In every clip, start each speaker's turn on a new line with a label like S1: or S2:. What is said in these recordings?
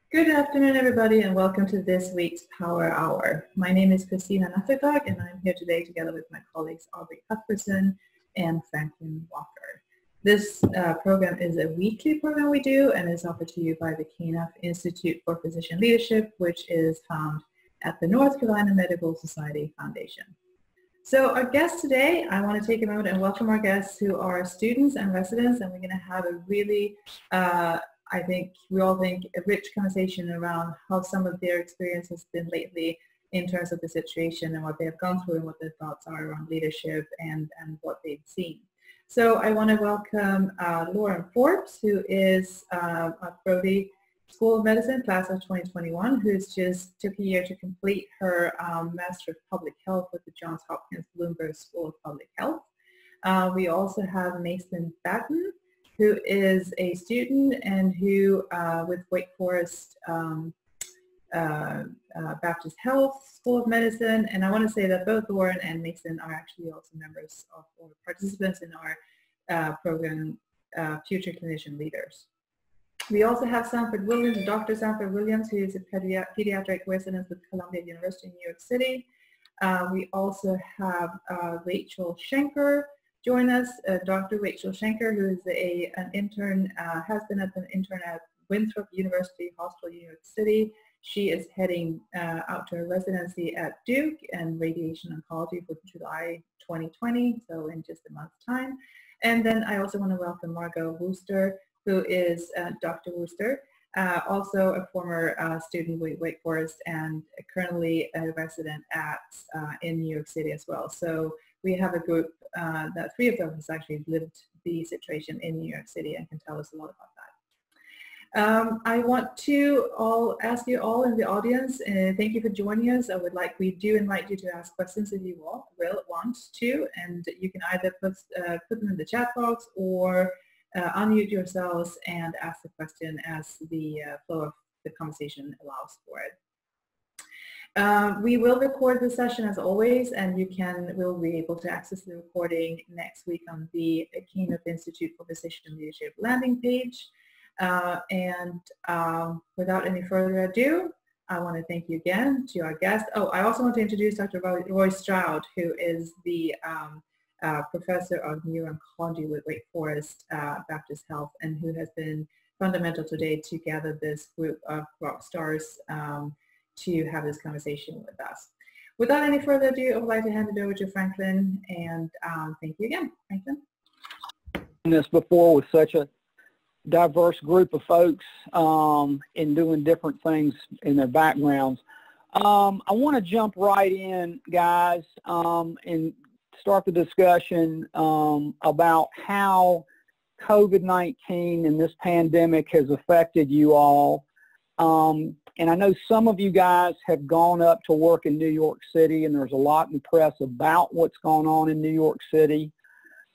S1: Good afternoon, everybody, and welcome to this week's Power Hour. My name is Christina Natterdag, and I'm here today together with my colleagues Aubrey Cuthbertson and Franklin Walker. This program is a weekly program we do and is offered to you by the KIPL Institute for Physician Leadership, which is found at the North Carolina Medical Society Foundation. So our guests today, I want to take a moment and welcome our guests who are students and residents, and we're going to have a really I think we all think a rich conversation around how some of their experience has been lately in terms of the situation and what they have gone through and what their thoughts are around leadership and what they've seen. So I want to welcome Lauren Forbes, who is at Brody School of Medicine, class of 2021, who's just took a year to complete her Master of Public Health with the Johns Hopkins Bloomberg School of Public Health. We also have Mason Batten, who is a student and who, with Wake Forest Baptist Health School of Medicine, and I want to say that both Lauren and Mason are actually also members of or participants in our program, Future Clinician Leaders. We also have Sanford Williams, Dr. Sanford Williams, who is a pediatric resident with Columbia University in New York City. We also have Rachel Schanker join us, Dr. Rachel Schanker, who is an intern, has been an intern at Winthrop University Hospital, New York City. She is heading out to her residency at Duke and radiation oncology for July 2020, so in just a month's time. And then I also want to welcome Margot Wooster, who is Dr. Wooster, also a former student with Wake Forest and currently a resident in New York City as well. So we have a group that three of them has actually lived the situation in New York City and can tell us a lot about that. I want to ask you all in the audience, thank you for joining us. We do invite you to ask questions if you want to, and you can either put them in the chat box or unmute yourselves and ask the question as the flow of the conversation allows for it. We will record the session as always, and we'll be able to access the recording next week on the KIPL Institute for Physician Leadership landing page. Without any further ado, I want to thank you again to our guest. Oh, I also want to introduce Dr. Roy Stroud, who is the professor of neuro-oncology with Wake Forest Baptist Health, and who has been fundamental today to gather this group of rock stars to have this conversation with us. Without any further ado, I would like to hand it over to Franklin, and thank you again, Franklin.
S2: This before with such a diverse group of folks in doing different things in their backgrounds. I want to jump right in, guys, and start the discussion about how COVID-19 and this pandemic has affected you all. And I know some of you guys have gone up to work in New York City, and there's a lot in the press about what's going on in New York City.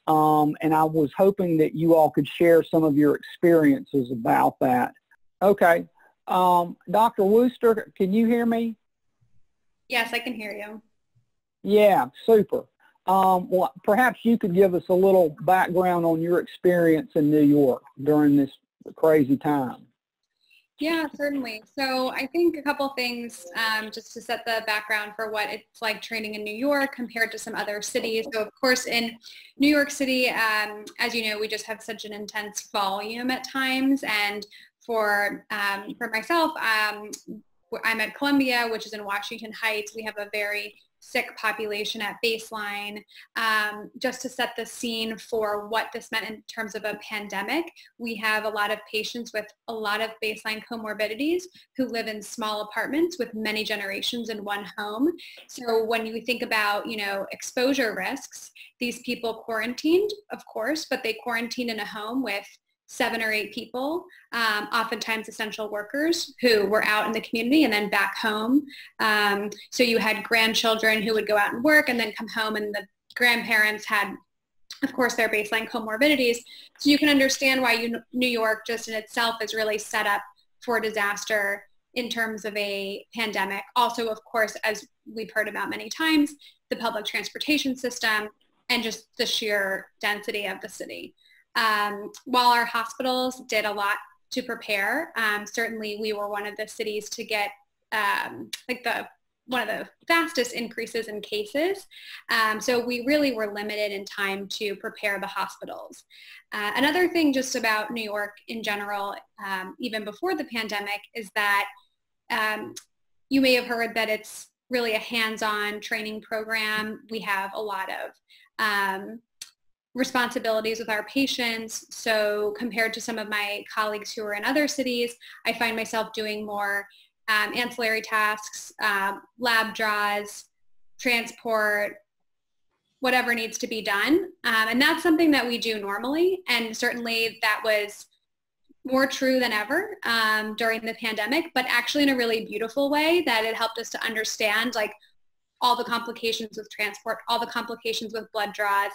S2: And I was hoping that you all could share some of your experiences about that. Okay. Dr. Wooster, can you hear me?
S3: Yes, I can hear you.
S2: Yeah, super. Well, perhaps you could give us a little background on your experience in New York during this crazy time.
S3: Yeah, certainly. So I think a couple things just to set the background for what it's like training in New York compared to some other cities. So of course in New York City, as you know, we just have such an intense volume at times. And for myself, I'm at Columbia, which is in Washington Heights. We have a very sick population at baseline. Just to set the scene for what this meant in terms of a pandemic, we have a lot of patients with a lot of baseline comorbidities who live in small apartments with many generations in one home. So when you think about, exposure risks, these people quarantined, of course, but they quarantined in a home with 7 or 8 people, oftentimes essential workers who were out in the community and then back home. So you had grandchildren who would go out and work and then come home, and the grandparents had, of course, their baseline comorbidities. So you can understand why New York just in itself is really set up for disaster in terms of a pandemic. Also, of course, as we've heard about many times, the public transportation system and just the sheer density of the city. While our hospitals did a lot to prepare. Certainly we were one of the cities to get one of the fastest increases in cases. So we really were limited in time to prepare the hospitals. Another thing just about New York in general, even before the pandemic, is that you may have heard that it's really a hands-on training program. We have a lot of responsibilities with our patients. So compared to some of my colleagues who are in other cities, I find myself doing more ancillary tasks, lab draws, transport, whatever needs to be done. And that's something that we do normally. And certainly that was more true than ever during the pandemic, but actually in a really beautiful way, that it helped us to understand like all the complications with transport, all the complications with blood draws,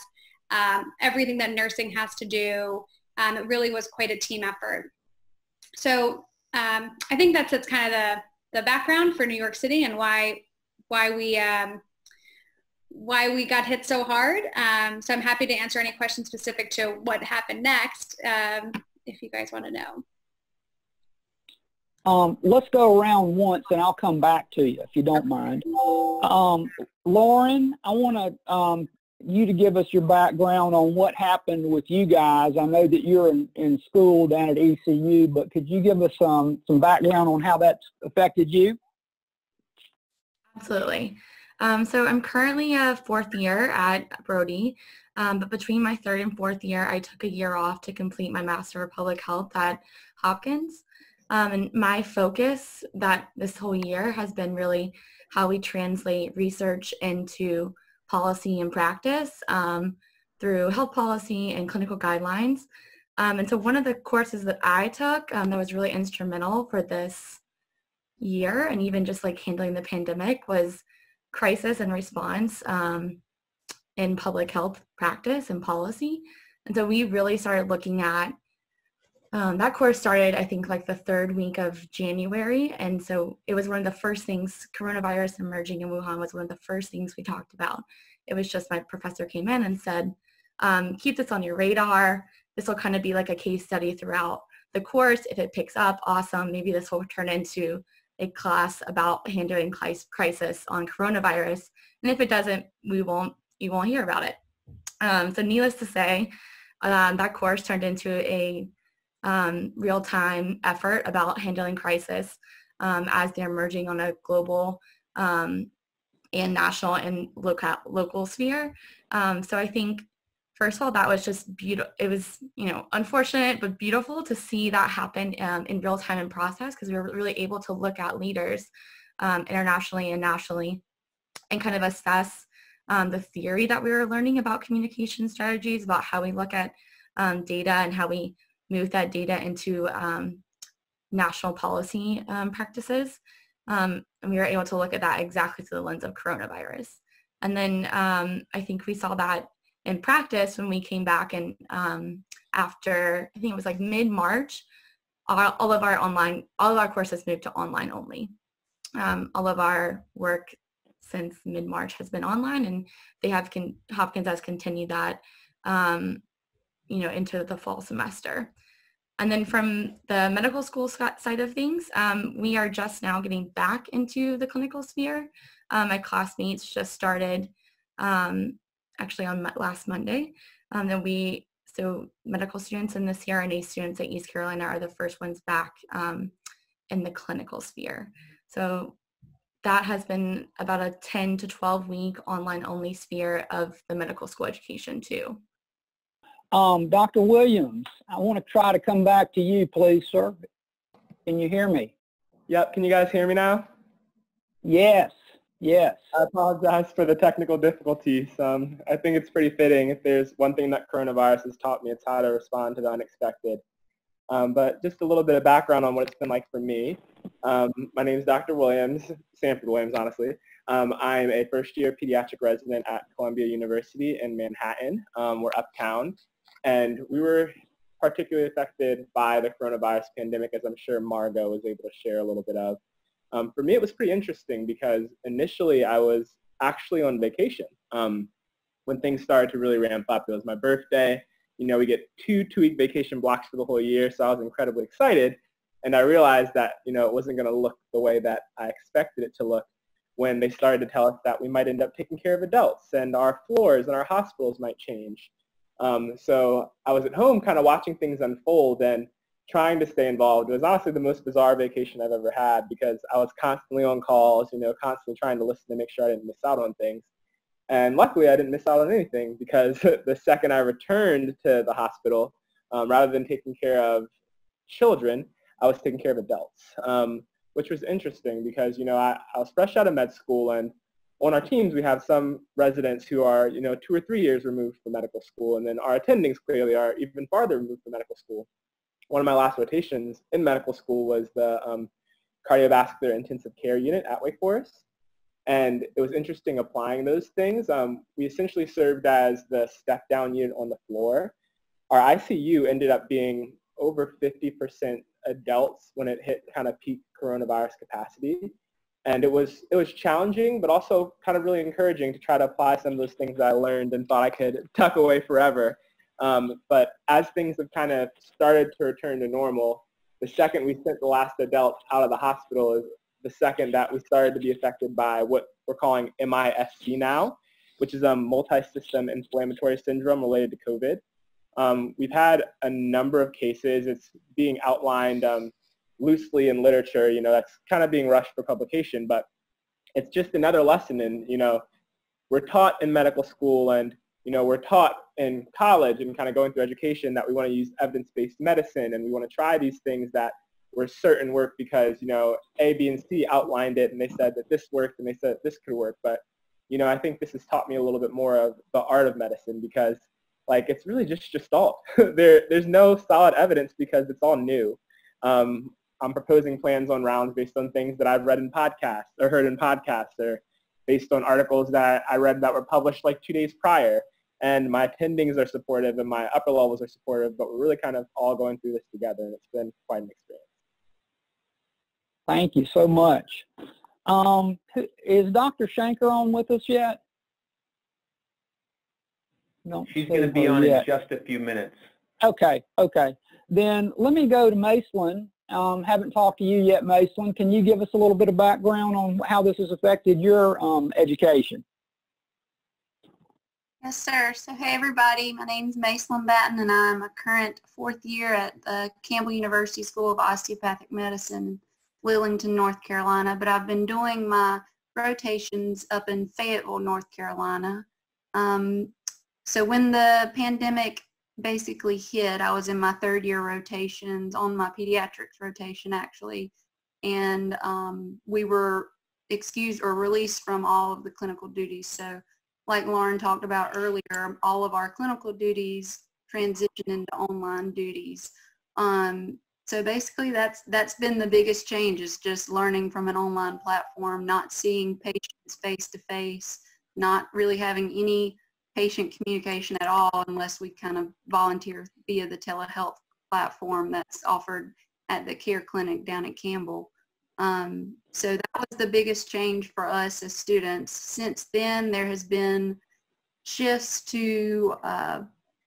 S3: everything that nursing has to do. It really was quite a team effort. So I think that's kind of the background for New York City and why we got hit so hard. So I'm happy to answer any questions specific to what happened next, if you guys want to know.
S2: Let's go around once and I'll come back to you if you don't mind. Lauren, I want you to give us your background on what happened with you guys. I know that you're in school down at ECU, but could you give us some background on how that's affected you?
S4: Absolutely. So I'm currently a fourth year at Brody, but between my third and fourth year, I took a year off to complete my Master of Public Health at Hopkins. And my focus this whole year has been really how we translate research into policy and practice through health policy and clinical guidelines. And so one of the courses that I took that was really instrumental for this year and even just like handling the pandemic was crisis and response in public health practice and policy. And so we really started looking at that course started, I think, like the third week of January. And so it was one of the first things, coronavirus emerging in Wuhan was one of the first things we talked about. It was just my professor came in and said, keep this on your radar. This will kind of be like a case study throughout the course. If it picks up, awesome. Maybe this will turn into a class about handling crisis on coronavirus. And if it doesn't, you won't hear about it. So needless to say, that course turned into a real-time effort about handling crisis as they're emerging on a global and national and local sphere. So I think, first of all, that was just beautiful. It was, unfortunate but beautiful to see that happen in real time and process, because we were really able to look at leaders internationally and nationally and kind of assess the theory that we were learning about communication strategies, about how we look at data and how we move that data into national policy practices. And we were able to look at that exactly through the lens of coronavirus. And then I think we saw that in practice when we came back and after, I think it was like mid-March, all of our courses moved to online only. All of our work since mid-March has been online, and Hopkins has continued that into the fall semester. And then from the medical school side of things, we are just now getting back into the clinical sphere. My classmates just started actually on last Monday. So medical students and the CRNA students at East Carolina are the first ones back in the clinical sphere. So that has been about a 10 to 12 week online only sphere of the medical school education too.
S2: Dr. Williams, I want to try to come back to you, please, sir. Can you hear me?
S5: Yep, can you guys hear me now?
S2: Yes, yes.
S5: I apologize for the technical difficulties. I think it's pretty fitting. If there's one thing that coronavirus has taught me, it's how to respond to the unexpected. But just a little bit of background on what it's been like for me. My name is Dr. Williams, Sanford Williams, honestly. I'm a first-year pediatric resident at Columbia University in Manhattan. We're uptown. And we were particularly affected by the coronavirus pandemic, as I'm sure Margot was able to share a little bit of. For me, it was pretty interesting because initially I was actually on vacation. When things started to really ramp up, it was my birthday, we get 2 2-week vacation blocks for the whole year. So I was incredibly excited. And I realized that, it wasn't going to look the way that I expected it to look when they started to tell us that we might end up taking care of adults and our floors and our hospitals might change. So I was at home kind of watching things unfold and trying to stay involved. It was honestly the most bizarre vacation I've ever had because I was constantly on calls, constantly trying to listen to make sure I didn't miss out on things. And luckily I didn't miss out on anything because the second I returned to the hospital, rather than taking care of children, I was taking care of adults, which was interesting because, I was fresh out of med school, and on our teams we have some residents who are, 2 or 3 years removed from medical school, and then our attendings clearly are even farther removed from medical school. One of my last rotations in medical school was the cardiovascular intensive care unit at Wake Forest. And it was interesting applying those things. We essentially served as the step-down unit on the floor. Our ICU ended up being over 50% adults when it hit kind of peak coronavirus capacity. And it was challenging, but also kind of really encouraging to try to apply some of those things that I learned and thought I could tuck away forever. But as things have kind of started to return to normal, the second we sent the last adult out of the hospital is the second that we started to be affected by what we're calling MISC now, which is a multi-system inflammatory syndrome related to COVID. We've had a number of cases. It's being outlined loosely in literature, that's kind of being rushed for publication, but it's just another lesson in, we're taught in medical school and, we're taught in college and kind of going through education that we want to use evidence-based medicine and we want to try these things that we're certain work because, A, B, and C outlined it and they said that this worked and they said this could work. But, I think this has taught me a little bit more of the art of medicine because, it's really just gestalt. There's no solid evidence because it's all new. I'm proposing plans on rounds based on things that I've read in podcasts or heard in podcasts or based on articles that I read that were published 2 days prior. And my attendings are supportive and my upper levels are supportive, but we're really kind of all going through this together, and it's been quite an experience.
S2: Thank you so much. Is Dr. Schanker on with us yet? No,
S6: she's going to be on in just a few minutes.
S2: Okay. Then let me go to Macelyn. Haven't talked to you yet, Macelyn. Can you give us a little bit of background on how this has affected your education?
S7: Yes, sir. So, hey, everybody. My name is Macelyn Batten, and I'm a current 4th year at the Campbell University School of Osteopathic Medicine in Lillington, North Carolina. But I've been doing my rotations up in Fayetteville, North Carolina. So when the pandemic basically hit, I was in my 3rd year rotations, on my pediatrics rotation, actually. And we were excused or released from all of the clinical duties. So like Lauren talked about earlier, all of our clinical duties transition into online duties. So basically that's been the biggest change, is just learning from an online platform, not seeing patients face to face, not really having any patient communication at all unless we kind of volunteer via the telehealth platform that's offered at the care clinic down at Campbell. So that was the biggest change for us as students. Since then, there has been shifts to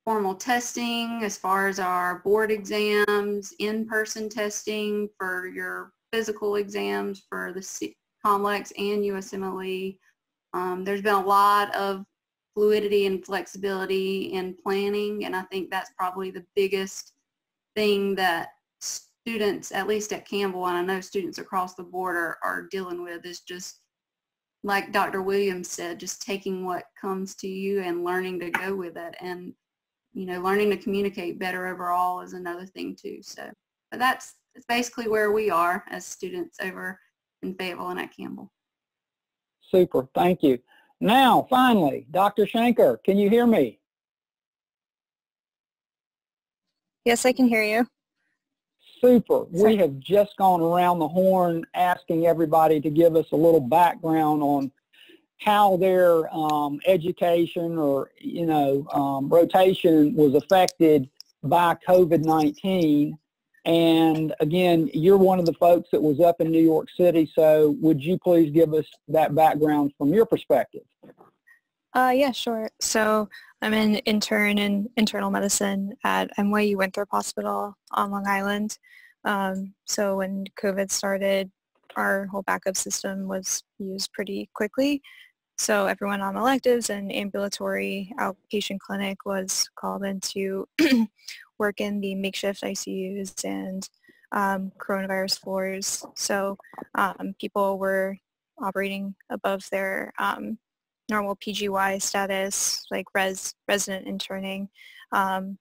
S7: formal testing as far as our board exams, in-person testing for your physical exams for the COMLEX and USMLE. There's been a lot of fluidity and flexibility in planning, and I think that's probably the biggest thing that students, at least at Campbell, and I know students across the board are dealing with, is just, like Dr. Williams said, just taking what comes to you and learning to go with it, and learning to communicate better overall is another thing too. So, but that's basically where we are as students over in Fayetteville and at Campbell.
S2: Super, thank you. Now, finally, Dr. Schanker, can you hear me?
S8: Yes, I can hear you.
S2: Super. We have just gone around the horn asking everybody to give us a little background on how their education or, rotation was affected by COVID-19. And again, you're one of the folks that was up in New York City, so would you please give us that background from your perspective?
S8: Yeah, sure. So I'm an intern in internal medicine at NYU Winthrop Hospital on Long Island. So when COVID started, our whole backup system was used pretty quickly. So everyone on electives and ambulatory outpatient clinic was called in to work in the makeshift ICUs and coronavirus floors. So people were operating above their normal PGY status, like resident interning.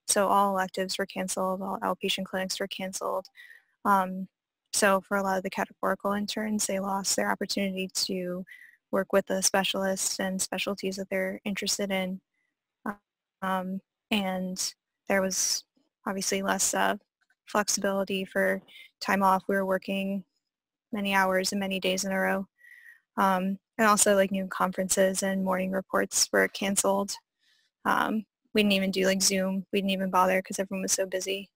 S8: So all electives were canceled, all outpatient clinics were canceled. So for a lot of the categorical interns, they lost their opportunity to work with the specialists and specialties that they're interested in. And there was obviously less flexibility for time off. We were working many hours and many days in a row. And also like new conferences and morning reports were canceled. We didn't even do like Zoom. We didn't even bother because everyone was so busy.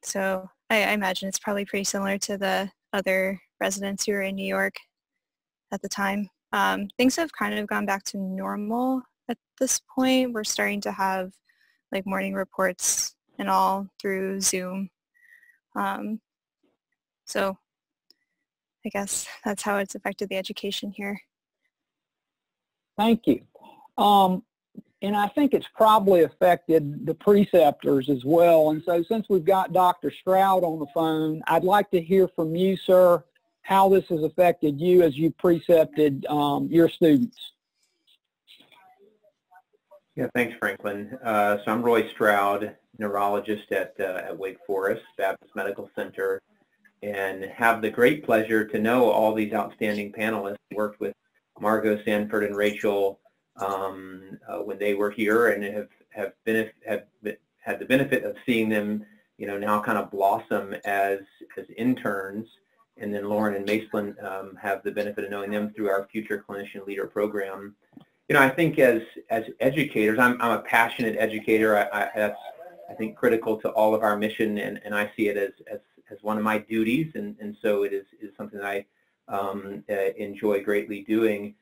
S8: So I imagine it's probably pretty similar to the other residents who were in New York at the time. Things have kind of gone back to normal at this point. We're starting to have like morning reports and all through Zoom. So I guess that's how it's affected the education here.
S2: Thank you. And I think it's probably affected the preceptors as well. And so since we've got Dr. Stroud on the phone, I'd like to hear from you, sir, how this has affected you as you precepted your students.
S6: Yeah, thanks, Franklin. So I'm Roy Stroud, neurologist at Wake Forest Baptist Medical Center, and have the great pleasure to know all these outstanding panelists. Worked with Margot, Sanford, and Rachel when they were here, and have had the benefit of seeing them, now kind of blossom as interns. And then Lauren and Macelin have the benefit of knowing them through our Future Clinician Leader program. I think as educators, I'm a passionate educator. That's, I think, critical to all of our mission, and I see it as one of my duties, and so it is something that I enjoy greatly doing.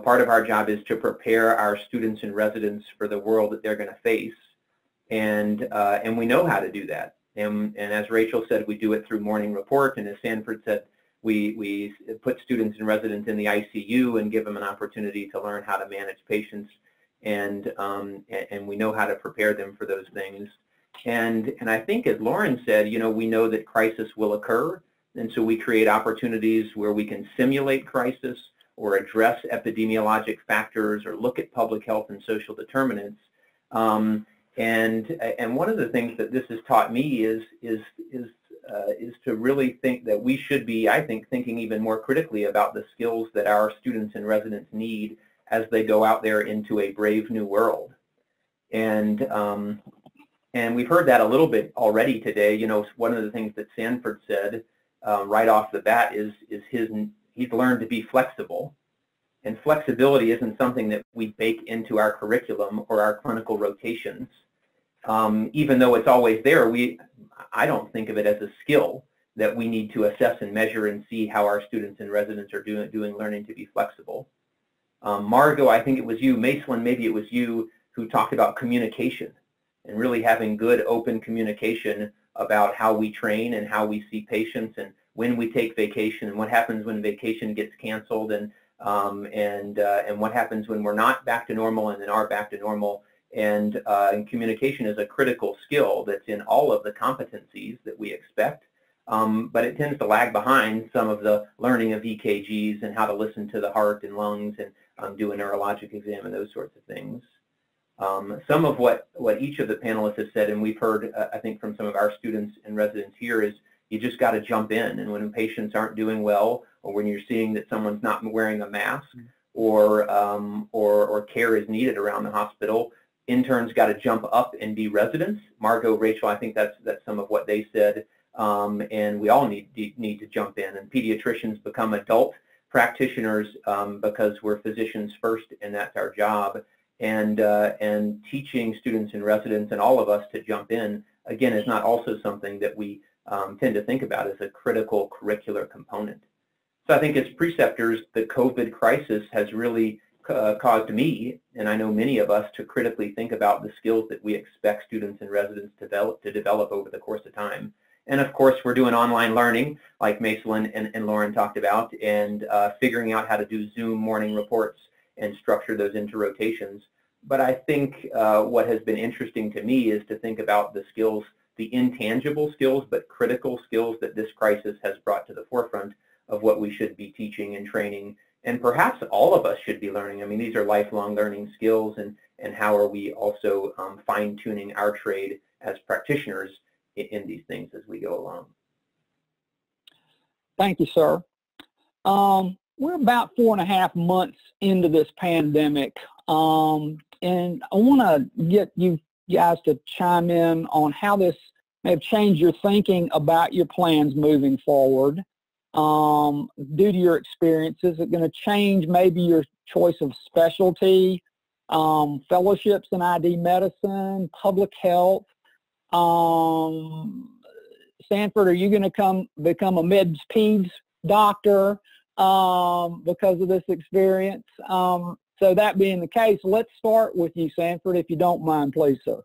S6: Part of our job is to prepare our students and residents for the world that they're going to face, and we know how to do that. And as Rachel said, we do it through morning report, and as Sanford said, we put students and residents in the ICU and give them an opportunity to learn how to manage patients, and we know how to prepare them for those things. And I think, as Lauren said, we know that crisis will occur, and so we create opportunities where we can simulate crisis or address epidemiologic factors or look at public health and social determinants. And one of the things that this has taught me is to really think that we should be, I think, thinking even more critically about the skills that our students and residents need as they go out there into a brave new world. And we've heard that a little bit already today. One of the things that Sanford said right off the bat is he's learned to be flexible. And flexibility isn't something that we bake into our curriculum or our clinical rotations. Even though it's always there, I don't think of it as a skill that we need to assess and measure and see how our students and residents are doing learning to be flexible. Margot, I think it was you, Macelin, maybe it was you, who talked about communication and really having good open communication about how we train and how we see patients and when we take vacation and what happens when vacation gets canceled and what happens when we're not back to normal and then are back to normal. And communication is a critical skill that's in all of the competencies that we expect, but it tends to lag behind some of the learning of EKGs and how to listen to the heart and lungs and do a neurologic exam and those sorts of things. Some of what each of the panelists has said, and we've heard, I think, from some of our students and residents here, is you just got to jump in. And when patients aren't doing well, or when you're seeing that someone's not wearing a mask, or care is needed around the hospital, interns got to jump up and be residents. Margot, Rachel, I think that's some of what they said, and we all need to jump in. And pediatricians become adult practitioners because we're physicians first, and that's our job. And teaching students and residents and all of us to jump in, again, is not also something that we tend to think about as a critical curricular component. So I think as preceptors, the COVID crisis has really caused me, and I know many of us, to critically think about the skills that we expect students and residents to develop over the course of time. And of course, we're doing online learning, like Mason and Lauren talked about, and figuring out how to do Zoom morning reports and structure those into rotations. But I think what has been interesting to me is to think about the skills, the intangible skills, but critical skills that this crisis has brought to the forefront of what we should be teaching and training, and perhaps all of us should be learning. I mean, these are lifelong learning skills, and how are we also fine-tuning our trade as practitioners in these things as we go along.
S2: Thank you, sir. We're about 4.5 months into this pandemic, and I want to get you guys to chime in on how this may have changed your thinking about your plans moving forward. Due to your experience, is it going to change maybe your choice of specialty, fellowships in ID medicine, public health? Stanford, are you going to become a meds-peds doctor because of this experience? So that being the case, let's start with you, Sanford, if you don't mind, please, sir.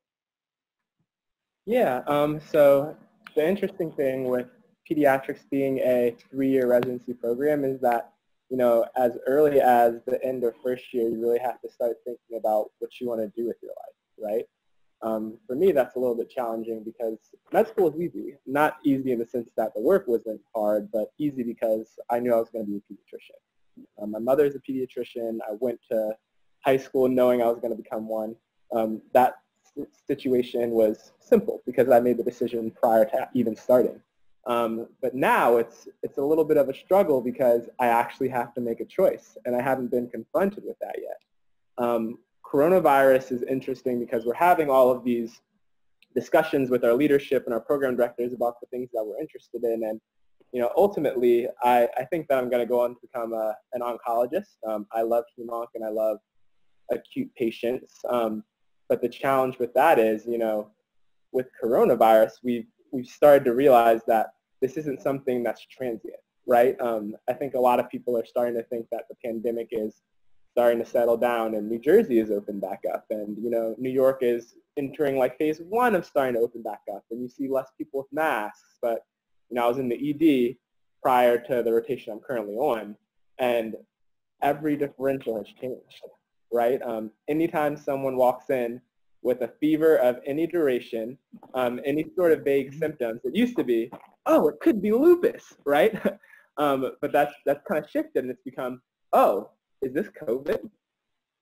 S5: Yeah, so the interesting thing with pediatrics being a 3-year residency program is that, you know, as early as the end of first year, you really have to start thinking about what you want to do with your life, right? For me, that's a little bit challenging because med school is easy. Not easy in the sense that the work wasn't hard, but easy because I knew I was going to be a pediatrician. My mother is a pediatrician. I went to high school knowing I was going to become one. That situation was simple because I made the decision prior to even starting. But now it's a little bit of a struggle because I actually have to make a choice, and I haven't been confronted with that yet. Coronavirus is interesting because we're having all of these discussions with our leadership and our program directors about the things that we're interested in, and you know, ultimately, I think that I'm going to go on to become an oncologist. I love hemonc and I love acute patients, but the challenge with that is, you know, with coronavirus, we've started to realize that this isn't something that's transient, right? I think a lot of people are starting to think that the pandemic is starting to settle down, and New Jersey is open back up, and you know, New York is entering like phase 1 of starting to open back up, and you see less people with masks. But you know, I was in the ED prior to the rotation I'm currently on, and every differential has changed, right? Anytime someone walks in with a fever of any duration, any sort of vague symptoms, it used to be, oh, it could be lupus, right? But that's kind of shifted, and it's become, oh, is this COVID?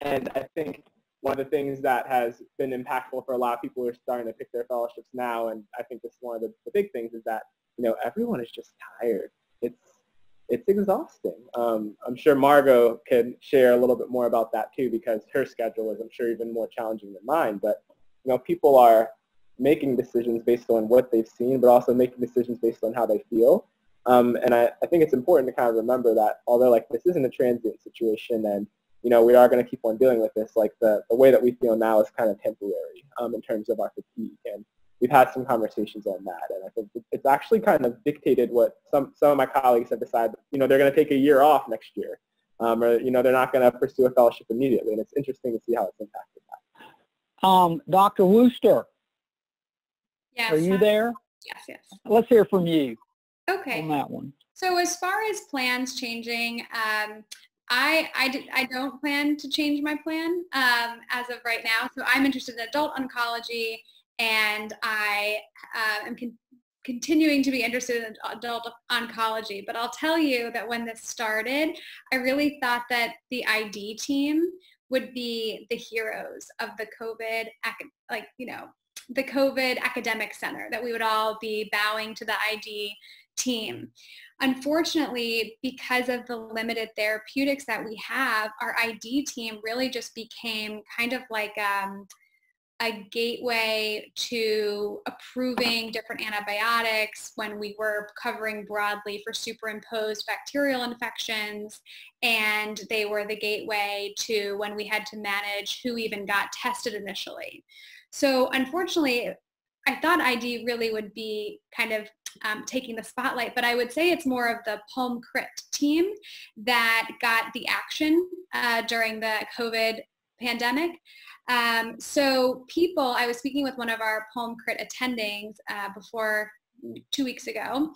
S5: And I think one of the things that has been impactful for a lot of people who are starting to pick their fellowships now, and I think this is one of the big things, is that, you know, everyone is just tired. It's exhausting. I'm sure Margot can share a little bit more about that too, because her schedule is, I'm sure, even more challenging than mine. But you know, people are making decisions based on what they've seen, but also making decisions based on how they feel. And I think it's important to kind of remember that although like this isn't a transient situation, and you know, we are going to keep on dealing with this, like the way that we feel now is kind of temporary in terms of our fatigue. And we've had some conversations on that, and I think it's actually kind of dictated what some of my colleagues have decided. You know, they're going to take a year off next year, or you know, they're not going to pursue a fellowship immediately, and it's interesting to see how it's impacted that.
S2: Dr. Wooster,
S3: Yes.
S2: are you there?
S3: Yes.
S2: Let's hear from you.
S3: Okay.
S2: On that one.
S3: So as far as plans changing, I don't plan to change my plan as of right now. So I'm interested in adult oncology, and I am continuing to be interested in adult oncology. But I'll tell you that when this started, I really thought that the ID team would be the heroes of the COVID, the COVID academic center, that we would all be bowing to the ID team. Unfortunately, because of the limited therapeutics that we have, our ID team really just became kind of like a gateway to approving different antibiotics when we were covering broadly for superimposed bacterial infections, and they were the gateway to when we had to manage who even got tested initially. So unfortunately, I thought ID really would be kind of taking the spotlight, but I would say it's more of the Palm Crit team that got the action during the COVID pandemic. So people, I was speaking with one of our Palm Crit attendings before 2 weeks ago,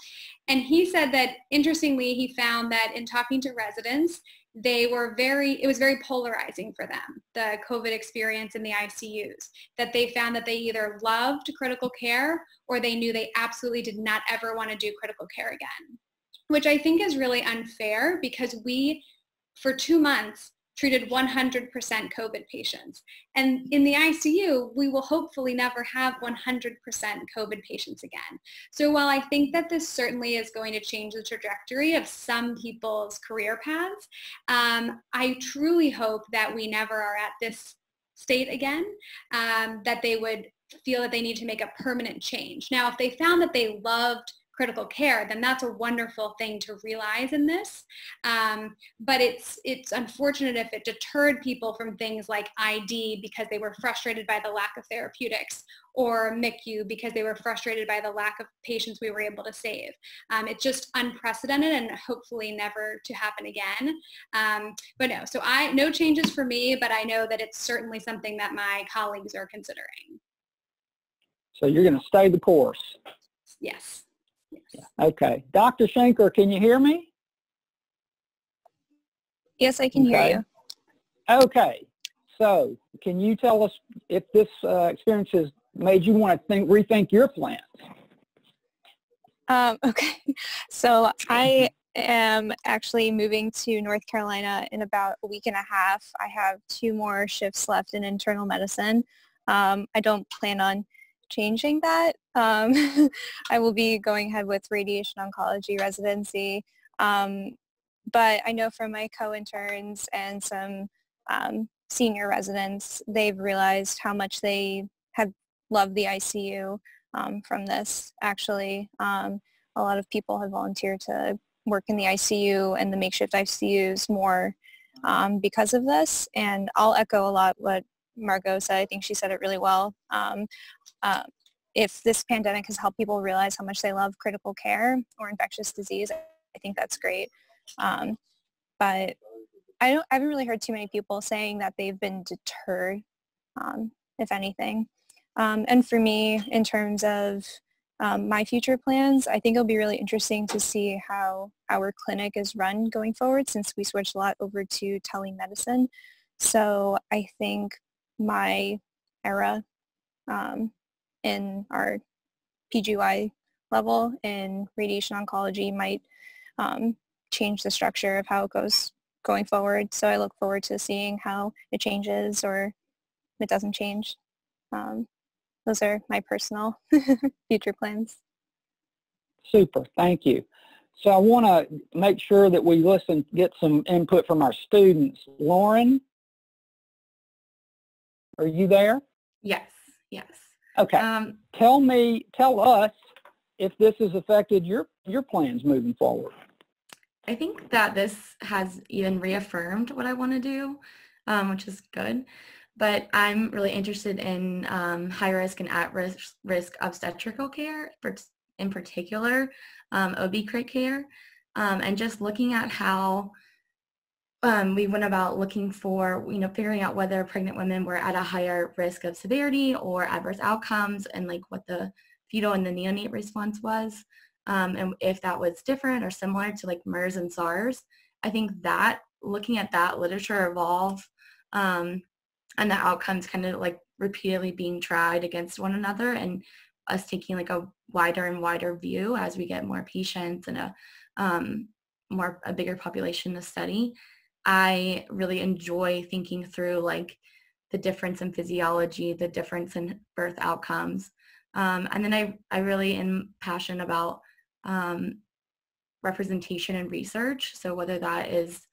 S3: and he said that interestingly, he found that in talking to residents, it was very polarizing for them, the COVID experience in the ICUs, that they found that they either loved critical care or they knew they absolutely did not ever want to do critical care again, which I think is really unfair because we, for 2 months, treated 100% COVID patients. And in the ICU, we will hopefully never have 100% COVID patients again. So while I think that this certainly is going to change the trajectory of some people's career paths, I truly hope that we never are at this state again, that they would feel that they need to make a permanent change. Now, if they found that they loved critical care, then that's a wonderful thing to realize in this. But it's unfortunate if it deterred people from things like ID because they were frustrated by the lack of therapeutics, or MICU because they were frustrated by the lack of patients we were able to save. It's just unprecedented and hopefully never to happen again. But no, so no changes for me, but I know that it's certainly something that my colleagues are considering.
S2: So you're going to stay the course?
S3: Yes.
S2: Yes. Okay. Dr. Schanker, can you hear me?
S8: Yes, I can hear you.
S2: Okay. So can you tell us if this experience has made you want to rethink your plans?
S8: Okay. So I am actually moving to North Carolina in about a week and a half. I have 2 more shifts left in internal medicine. I don't plan on changing that. I will be going ahead with radiation oncology residency. But I know from my co-interns and some senior residents, they've realized how much they have loved the ICU from this, actually. A lot of people have volunteered to work in the ICU and the makeshift ICUs more because of this. And I'll echo a lot what Margot said. I think she said it really well. If this pandemic has helped people realize how much they love critical care or infectious disease, I think that's great. But I haven't really heard too many people saying that they've been deterred, if anything. And for me, in terms of my future plans, I think it'll be really interesting to see how our clinic is run going forward, since we switched a lot over to telemedicine. So I think my era in our PGY level in radiation oncology might change the structure of how it goes going forward. So I look forward to seeing how it changes or it doesn't change. Those are my personal future plans.
S2: Super, thank you. So I want to make sure that we get some input from our students. Lauren, are you there?
S4: Yes, yes.
S2: Okay. Tell us if this has affected your plans moving forward.
S4: I think that this has even reaffirmed what I want to do, which is good. But I'm really interested in high-risk and at-risk obstetrical care, in particular OB-CRIT care, and just looking at how we went about looking for, figuring out whether pregnant women were at a higher risk of severity or adverse outcomes, and like what the fetal and the neonate response was, and if that was different or similar to like MERS and SARS. I think that looking at that literature evolve and the outcomes kind of like repeatedly being tried against one another, and us taking like a wider and wider view as we get more patients and a bigger population to study. I really enjoy thinking through like the difference in physiology, the difference in birth outcomes. And then I really am passionate about representation and research. So whether that is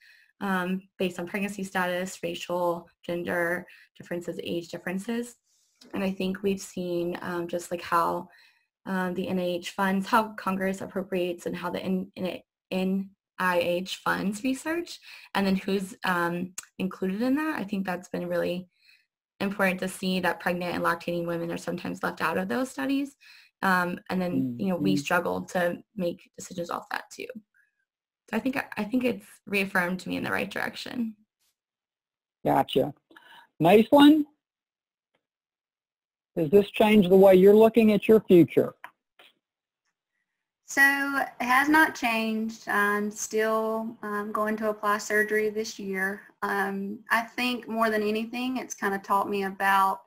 S4: based on pregnancy status, racial, gender differences, age differences. And I think we've seen just like how the NIH funds, how Congress appropriates, and how the NIH funds research, and then who's included in that. I think that's been really important to see that pregnant and lactating women are sometimes left out of those studies. And then, you know, we struggle to make decisions off that too. So I think it's reaffirmed me in the right direction.
S2: Gotcha. Macelyn, does this change the way you're looking at your future?
S7: So it has not changed. I'm still going to apply surgery this year. I think more than anything, it's kind of taught me about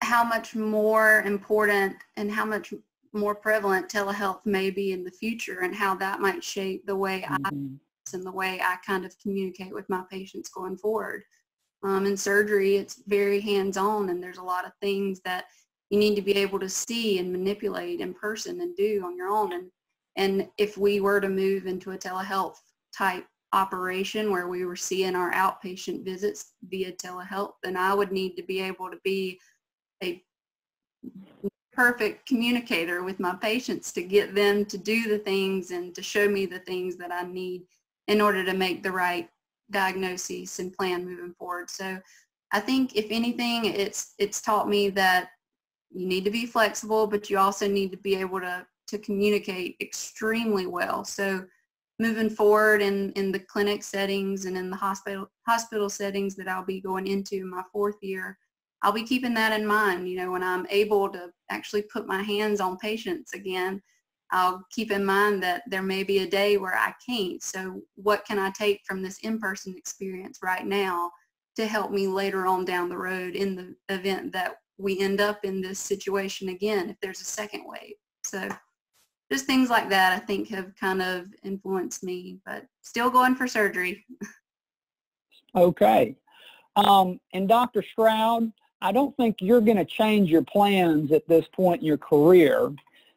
S7: how much more important and how much more prevalent telehealth may be in the future, and how that might shape the way I and the way I kind of communicate with my patients going forward. In surgery, it's very hands-on, and there's a lot of things that you need to be able to see and manipulate in person and do on your own. And if we were to move into a telehealth type operation where we were seeing our outpatient visits via telehealth, then I would need to be able to be a perfect communicator with my patients to get them to do the things and to show me the things that I need in order to make the right diagnosis and plan moving forward. So I think if anything, it's taught me that you need to be flexible, but you also need to be able to communicate extremely well. So moving forward in the clinic settings and in the hospital settings that I'll be going into in my 4th year, I'll be keeping that in mind. You know, when I'm able to actually put my hands on patients again, I'll keep in mind that there may be a day where I can't. So what can I take from this in-person experience right now to help me later on down the road in the event that we end up in this situation again, if there's a second wave. So just things like that, I think, have kind of influenced me, but still going for surgery.
S2: Okay. And Dr. Stroud, I don't think you're going to change your plans at this point in your career.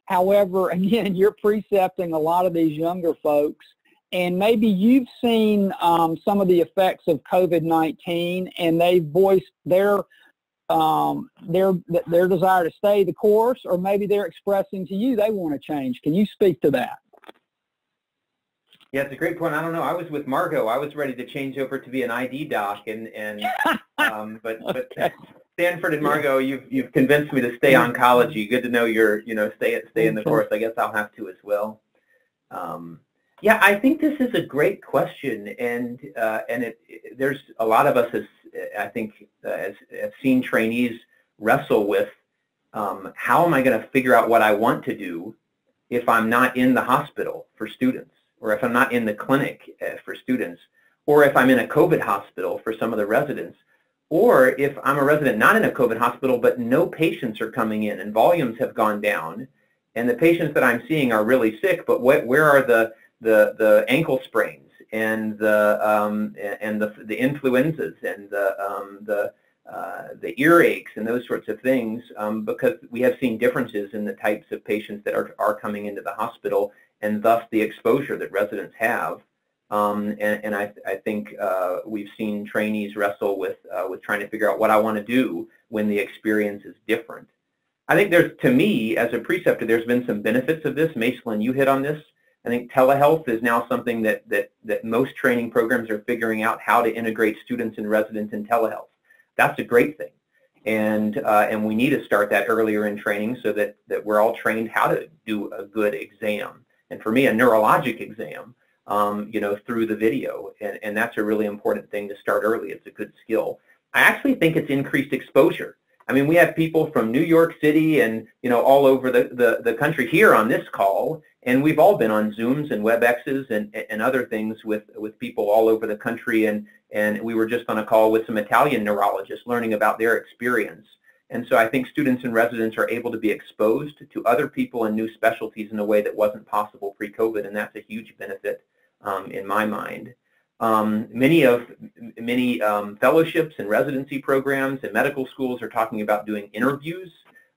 S2: However, again, you're precepting a lot of these younger folks, and maybe you've seen some of the effects of COVID-19, and they've voiced their desire to stay the course, or maybe they're expressing to you they want to change. Can you speak to that?
S6: Yeah, it's a great point. I don't know. I was with Margot. I was ready to change over to be an ID doc, but
S2: Okay.
S6: Stanford and Margot, you've convinced me to stay oncology. Good to know you're stay in the course. I guess I'll have to as well. Yeah, I think this is a great question, and there's a lot of us as seen trainees wrestle with how am I going to figure out what I want to do if I'm not in the hospital for students, or if I'm not in the clinic for students, or if I'm in a COVID hospital for some of the residents, or if I'm a resident not in a COVID hospital but no patients are coming in and volumes have gone down, and the patients that I'm seeing are really sick, but where are the ankle sprains and the influenzas and the earaches and those sorts of things, because we have seen differences in the types of patients that are coming into the hospital, and thus the exposure that residents have. And I think we've seen trainees wrestle with trying to figure out what I want to do when the experience is different. I think to me, as a preceptor, there's been some benefits of this. Macelyn, you hit on this. I think telehealth is now something that most training programs are figuring out how to integrate students and residents in telehealth. That's a great thing. And we need to start that earlier in training so that we're all trained how to do a good exam. And for me, a neurologic exam, through the video. And that's a really important thing to start early. It's a good skill. I actually think it's increased exposure. I mean, we have people from New York City and, all over the country here on this call, and we've all been on Zooms and WebExes and other things with people all over the country, and we were just on a call with some Italian neurologists learning about their experience. And so I think students and residents are able to be exposed to other people and new specialties in a way that wasn't possible pre-COVID, and that's a huge benefit in my mind. Many fellowships and residency programs and medical schools are talking about doing interviews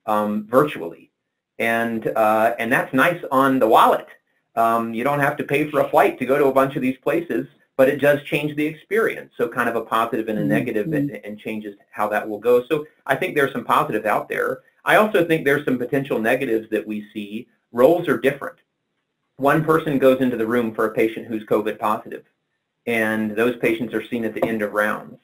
S6: virtually, and that's nice on the wallet. You don't have to pay for a flight to go to a bunch of these places, but it does change the experience. So kind of a positive and a negative, and changes how that will go. So I think there's some positives out there. I also think there's some potential negatives that we see. Roles are different. One person goes into the room for a patient who's COVID positive, and those patients are seen at the end of rounds.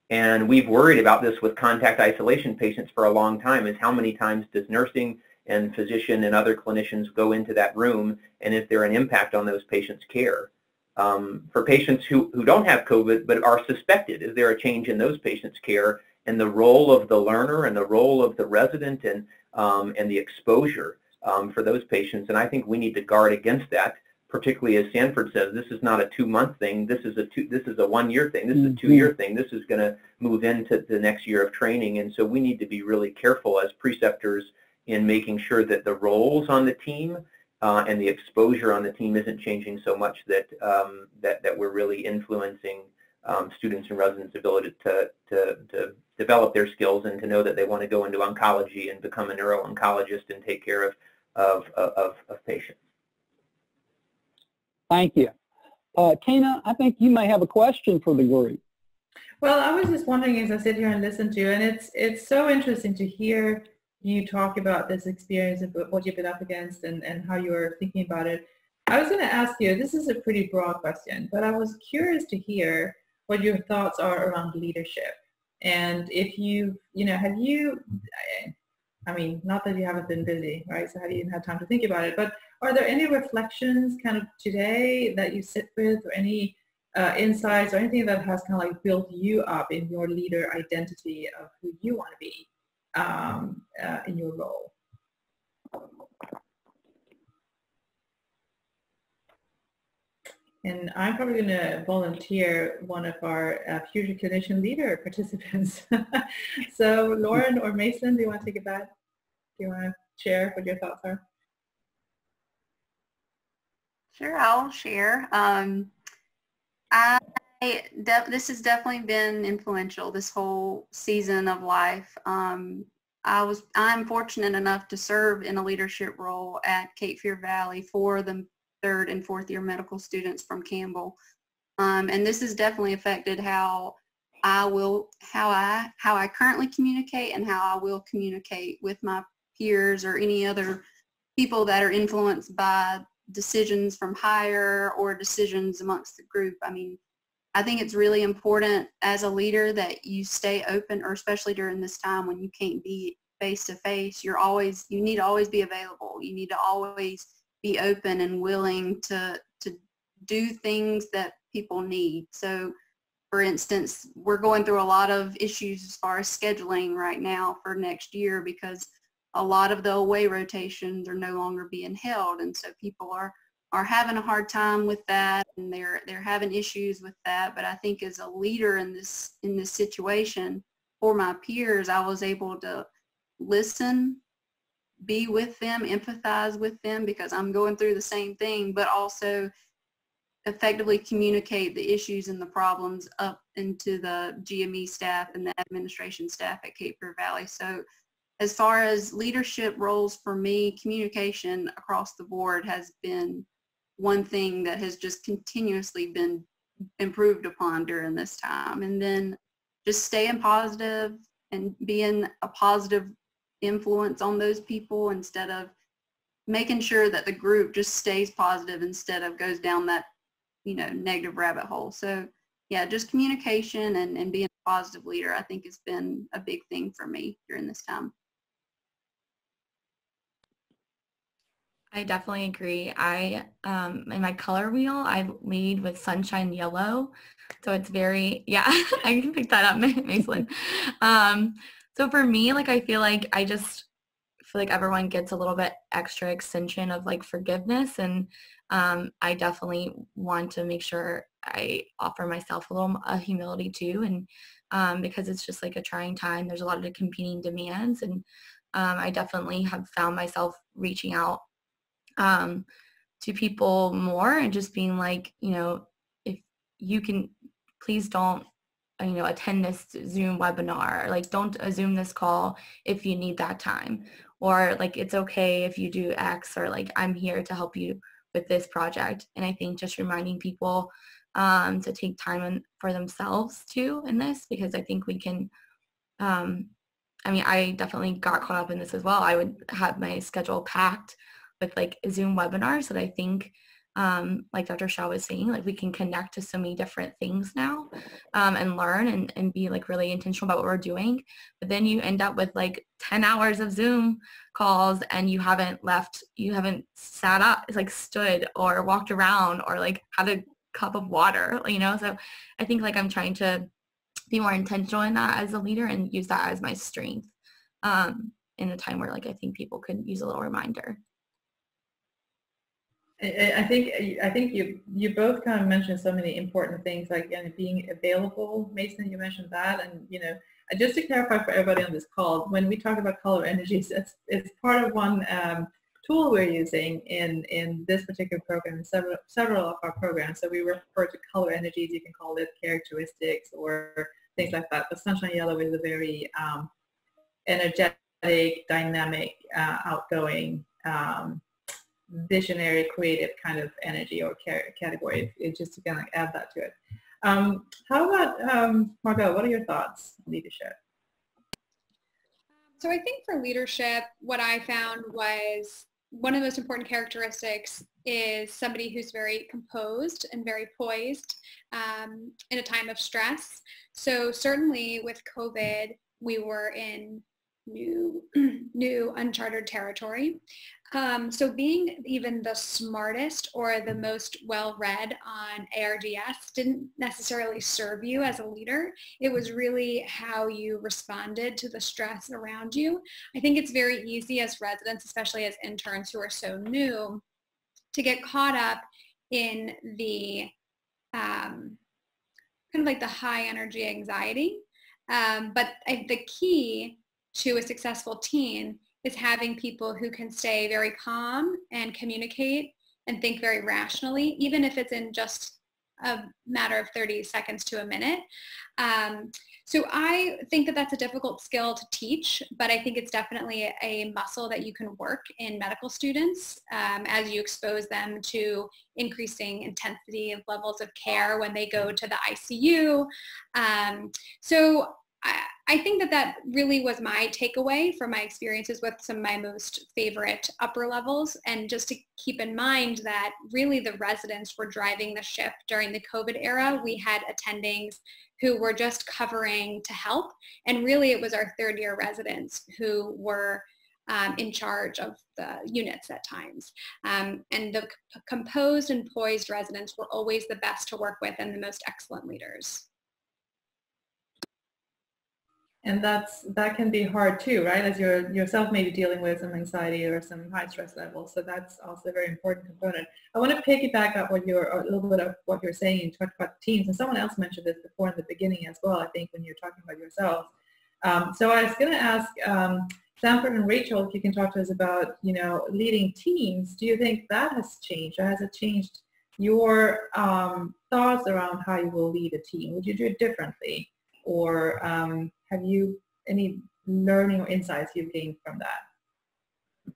S6: And we've worried about this with contact isolation patients for a long time, is how many times does nursing and physician and other clinicians go into that room, and is there an impact on those patients' care? For patients who don't have COVID but are suspected, is there a change in those patients' care, and the role of the learner and the role of the resident and the exposure for those patients? And I think we need to guard against that, particularly as Sanford says, this is not a 2-month thing, this is a 1-year thing, this is a 2-year thing, this is going to move into the next year of training. And so we need to be really careful as preceptors in making sure that the roles on the team and the exposure on the team isn't changing so much that that we're really influencing students and residents' ability to develop their skills and to know that they want to go into oncology and become a neuro-oncologist and take care of patients.
S2: Thank you. Tina, I think you may have a question for the group.
S1: Well, I was just wondering as I sit here and listen to you, and it's so interesting to hear you talk about this experience of what you've been up against and how you were thinking about it. I was going to ask you, this is a pretty broad question, but I was curious to hear what your thoughts are around leadership. And if have you, I mean, not that you haven't been busy, right? So have you even had time to think about it? But are there any reflections kind of today that you sit with, or any insights or anything that has kind of like built you up in your leader identity of who you want to be in your role? And I'm probably going to volunteer one of our future clinician leader participants. So Lauren or Mason, do you want to take it back? Do you want to share what your thoughts are?
S7: Sure, I'll share. This has definitely been influential, this whole season of life. I'm fortunate enough to serve in a leadership role at Cape Fear Valley for the 3rd and 4th year medical students from Campbell. And this has definitely affected how I currently communicate and how I will communicate with my peers or any other people that are influenced by decisions from higher or decisions amongst the group. I mean, I think it's really important as a leader that you stay open, or especially during this time when you can't be face to face, you need to always be available. You need to always be open and willing to do things that people need. So for instance, we're going through a lot of issues as far as scheduling right now for next year, because a lot of the away rotations are no longer being held, and so people are having a hard time with that, and they're having issues with that. But I think as a leader in this situation for my peers, I was able to listen, be with them, empathize with them, because I'm going through the same thing, but also effectively communicate the issues and the problems up into the GME staff and the administration staff at Cape Fear Valley. So as far as leadership roles for me, communication across the board has been one thing that has just continuously been improved upon during this time. And then just staying positive and being a positive influence on those people, instead of making sure that the group just stays positive instead of goes down that, negative rabbit hole. So yeah, just communication and being a positive leader, I think, has been a big thing for me during this time.
S4: I definitely agree. In my color wheel, I lead with sunshine yellow. So it's very, yeah, I can pick that up, Mason. So for me, I feel like everyone gets a little bit extra extension of forgiveness. And I definitely want to make sure I offer myself a little humility too. And because it's just a trying time, there's a lot of competing demands. And I definitely have found myself reaching out to people more and just being if you can, please don't, attend this Zoom webinar, don't Zoom this call if you need that time, or it's okay if you do X, or I'm here to help you with this project. And I think just reminding people to take time for themselves too in this, because I think we can, I definitely got caught up in this as well. I would have my schedule packed with Zoom webinars that I think like Dr. Shaw was saying, like we can connect to so many different things now and learn and be like really intentional about what we're doing. But then you end up with like 10 hours of Zoom calls and you haven't sat up, it's like stood or walked around or like had a cup of water, you know? So I think like I'm trying to be more intentional in that as a leader and use that as my strength in a time where like I think people could use a little reminder.
S1: I think you both kind of mentioned so many important things, like being available. Mason, you mentioned that, and just to clarify for everybody on this call, when we talk about color energies, it's part of one tool we're using in this particular program, several of our programs. So we refer to color energies. You can call it characteristics or things like that. But sunshine yellow is a very energetic, dynamic, outgoing, visionary, creative kind of energy or category. It's just to kind of add that to it. How about Margot? What are your thoughts on leadership?
S3: So I think for leadership, what I found was one of the most important characteristics is somebody who's very composed and very poised in a time of stress. So certainly with COVID, we were in new uncharted territory. So being even the smartest or the most well-read on ARDS didn't necessarily serve you as a leader. It was really how you responded to the stress around you. I think it's very easy as residents, especially as interns who are so new, to get caught up in the kind of like the high energy anxiety. But the key to a successful team is having people who can stay very calm and communicate and think very rationally, even if it's in just a matter of 30 seconds to a minute. So I think that that's a difficult skill to teach, but I think it's definitely a muscle that you can work in medical students as you expose them to increasing intensity of levels of care when they go to the ICU. So I think that really was my takeaway from my experiences with some of my most favorite upper levels. And just to keep in mind that really the residents were driving the ship during the COVID era. We had attendings who were just covering to help. And really it was our third year residents who were in charge of the units at times. And the composed and poised residents were always the best to work with and the most excellent leaders.
S1: And that can be hard too, right? As you're yourself maybe dealing with some anxiety or some high stress levels. So that's also a very important component. I want to piggyback up a little bit of what you're saying. You talked about teams, and someone else mentioned this before in the beginning as well, I think, when you're talking about yourselves. So I was going to ask Sanford and Rachel if you can talk to us about, leading teams. Do you think that has changed, or has it changed your thoughts around how you will lead a team? Would you do it differently? Or have you any learning or insights you've gained from that?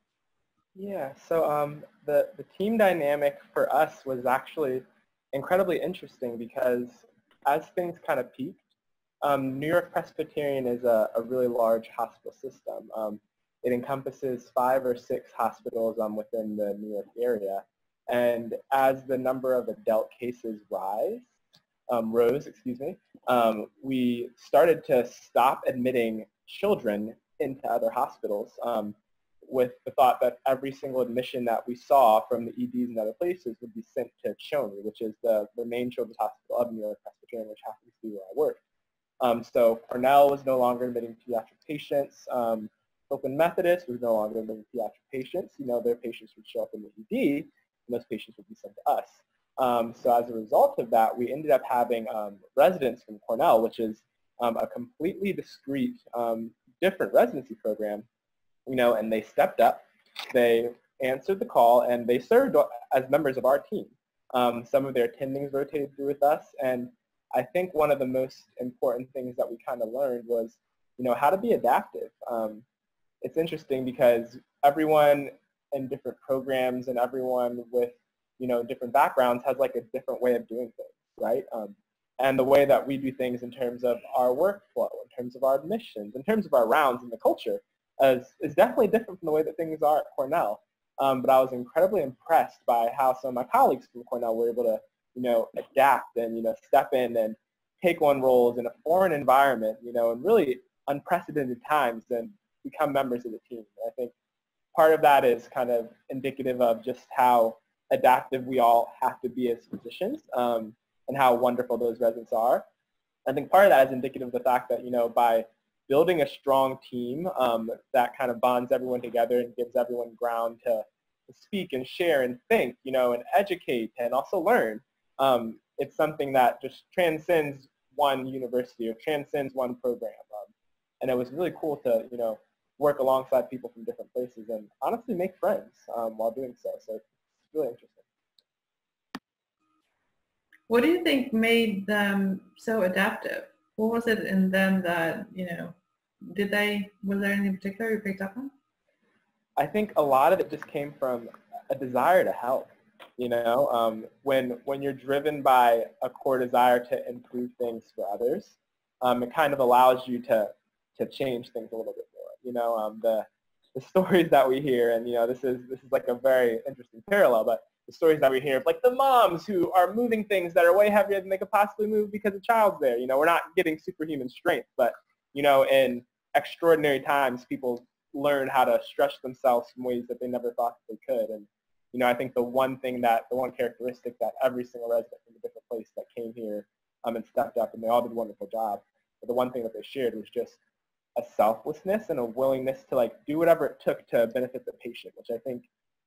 S5: Yeah, so the team dynamic for us was actually incredibly interesting because as things kind of peaked, New York Presbyterian is a really large hospital system. It encompasses 5 or 6 hospitals within the New York area. And as the number of adult cases rose, we started to stop admitting children into other hospitals with the thought that every single admission that we saw from the EDs and other places would be sent to Choney, which is the main children's hospital of New York Presbyterian, which happens to be where I work. So Cornell was no longer admitting pediatric patients. Oakland Methodist was no longer admitting pediatric patients. Their patients would show up in the ED, and those patients would be sent to us. So as a result of that, we ended up having residents from Cornell, which is a completely discrete, different residency program, and they stepped up, they answered the call, and they served as members of our team. Some of their attendings rotated through with us, and I think one of the most important things that we kind of learned was, how to be adaptive. It's interesting because everyone in different programs and everyone with different backgrounds has like a different way of doing things, right? And the way that we do things in terms of our workflow, in terms of our admissions, in terms of our rounds and the culture is definitely different from the way that things are at Cornell. but I was incredibly impressed by how some of my colleagues from Cornell were able to, adapt and, step in and take on roles in a foreign environment, in really unprecedented times and become members of the team. And I think part of that is kind of indicative of just how adaptive we all have to be as physicians, and how wonderful those residents are. I think part of that is indicative of the fact that, by building a strong team that kind of bonds everyone together and gives everyone ground to speak and share and think, and educate and also learn, it's something that just transcends one university or transcends one program. And it was really cool to, work alongside people from different places and honestly make friends while doing so. So it's really interesting.
S1: What do you think made them so adaptive? What was it in them that, was there anything particular you picked up on?
S5: I think a lot of it just came from a desire to help. When you're driven by a core desire to improve things for others, it kind of allows you to change things a little bit more. The stories that we hear, and this is like a very interesting parallel, but the stories that we hear of like the moms who are moving things that are way heavier than they could possibly move because a child's there. We're not getting superhuman strength, but in extraordinary times, people learn how to stretch themselves in ways that they never thought they could. And I think the one characteristic that every single resident from a different place that came here and stepped up, and they all did a wonderful job, but the one thing that they shared was just a selflessness and a willingness to do whatever it took to benefit the patient, which I think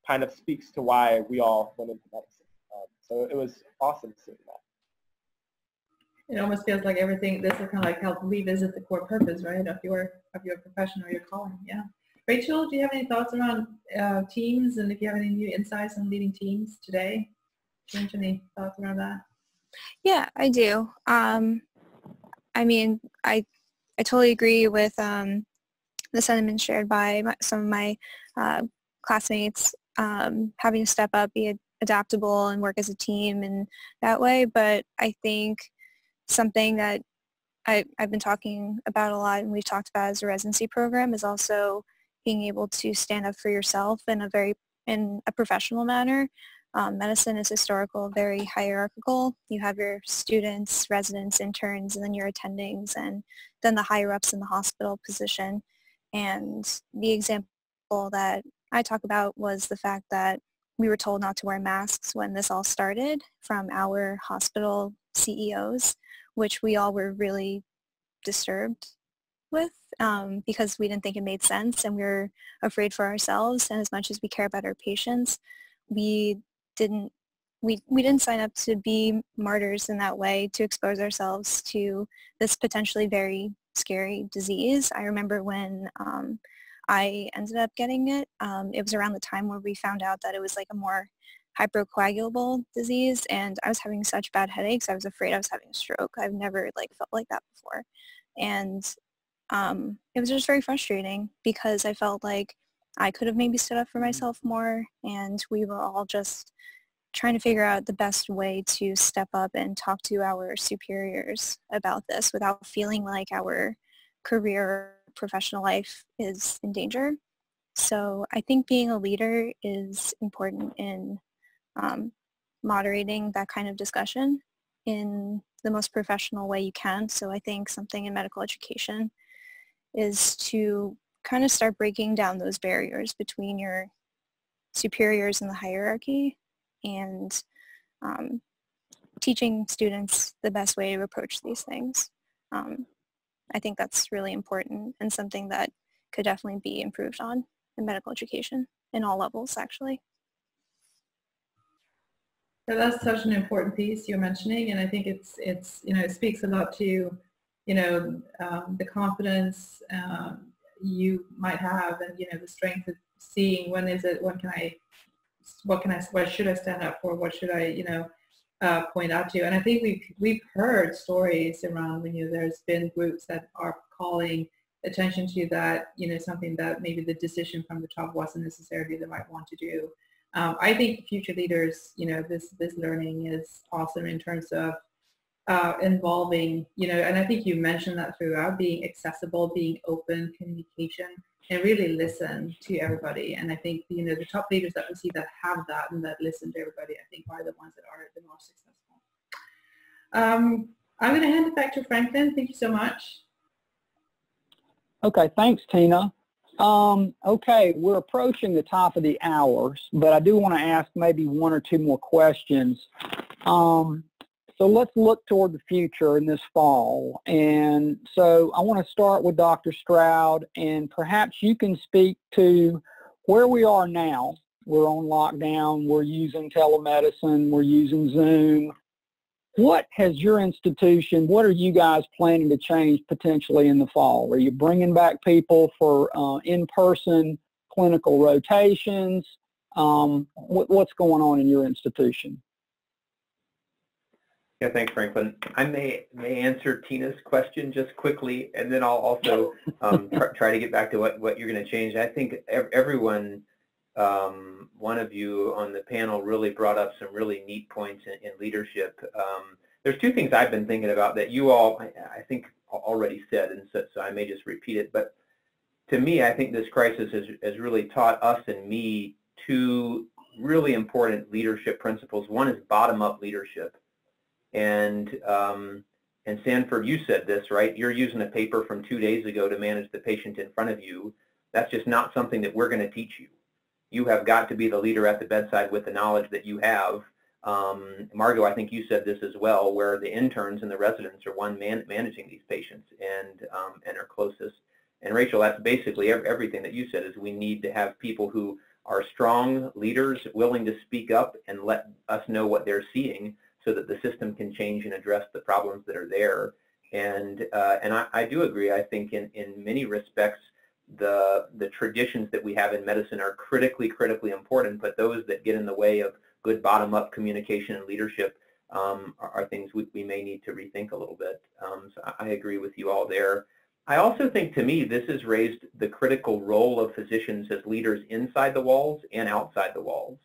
S5: kind of speaks to why we all went into medicine. So it was awesome seeing that.
S1: It almost feels like everything, this is kind of like help revisit the core purpose, right, of your profession or your calling. Yeah. Rachel, do you have any thoughts around teams, and if you have any new insights on leading teams today? Any thoughts around that?
S8: Yeah, I do. I mean, I totally agree with the sentiments shared by some of my classmates, having to step up, be adaptable, and work as a team in that way. But I think something that I've been talking about a lot, and we've talked about as a residency program, is also being able to stand up for yourself in a professional manner. Medicine is very hierarchical. You have your students, residents, interns, and then your attendings, and then the higher ups in the hospital position. And the example that I talk about was the fact that we were told not to wear masks when this all started from our hospital CEOs, which we all were really disturbed with because we didn't think it made sense, and we were afraid for ourselves. And as much as we care about our patients, we didn't sign up to be martyrs in that way, to expose ourselves to this potentially very scary disease. I remember when I ended up getting it, it was around the time where we found out that it was like a more hypercoagulable disease, and I was having such bad headaches. I was afraid I was having a stroke. I've never felt like that before. And it was just very frustrating because I felt like I could have maybe stood up for myself more, and we were all just trying to figure out the best way to step up and talk to our superiors about this without feeling like our career or professional life is in danger. So I think being a leader is important in moderating that kind of discussion in the most professional way you can. So I think something in medical education is to kind of start breaking down those barriers between your superiors in the hierarchy and teaching students the best way to approach these things. I think that's really important and something that could definitely be improved on in medical education in all levels, actually.
S1: So that's such an important piece you're mentioning, and I think it speaks a lot to the confidence you might have, and the strength of seeing what should I stand up for, what should I point out to. And I think we've heard stories around when there's been groups that are calling attention to that, something that maybe the decision from the top wasn't necessarily the right one to do. I think future leaders, this learning is awesome in terms of involving, and I think you mentioned that throughout, being accessible, being open, communication, and really listen to everybody. And I think, you know, the top leaders that we see that have that and that listen to everybody, I think are the ones that are the most successful. I'm going to hand it back to Franklin. Thank you so much.
S2: Okay, thanks, Tina. Okay, we're approaching the top of the hour, but I do want to ask maybe one or two more questions. So let's look toward the future in this fall. And so I want to start with Dr. Stroud, and perhaps you can speak to where we are now. We're on lockdown, we're using telemedicine, we're using Zoom. What has your institution, what are you guys planning to change potentially in the fall? Are you bringing back people for in-person clinical rotations? What's going on in your institution?
S6: Yeah, thanks, Franklin. I may answer Tina's question just quickly, and then I'll also try to get back to what you're going to change. I think everyone, one of you on the panel really brought up some really neat points in leadership. There's two things I've been thinking about that you all, I think, already said, and so I may just repeat it. But to me, I think this crisis has really taught us and me two really important leadership principles. One is bottom-up leadership. And Sanford, you said this, right? You're using a paper from 2 days ago to manage the patient in front of you. That's just not something that we're going to teach you. You have got to be the leader at the bedside with the knowledge that you have. Margot, I think you said this as well, where the interns and the residents are managing these patients and are closest. And Rachel, that's basically everything that you said, is we need to have people who are strong leaders, willing to speak up and let us know what they're seeing, so that the system can change and address the problems that are there. And I do agree. I think in many respects, the traditions that we have in medicine are critically important, but those that get in the way of good bottom-up communication and leadership are things we may need to rethink a little bit. So I agree with you all there. I also think, to me, this has raised the critical role of physicians as leaders inside the walls and outside the walls.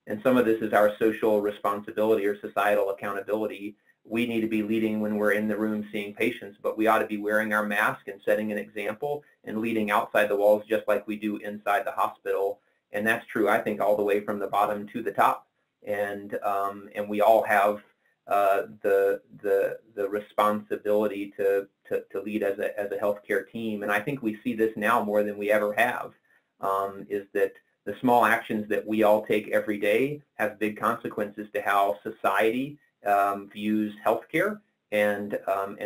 S6: And some of this is our social responsibility or societal accountability. We need to be leading when we're in the room seeing patients, but we ought to be wearing our mask and setting an example and leading outside the walls just like we do inside the hospital. And that's true, I think, all the way from the bottom to the top. And we all have the responsibility to lead as a healthcare team. And I think we see this now more than we ever have, is that the small actions that we all take every day have big consequences to how society views healthcare and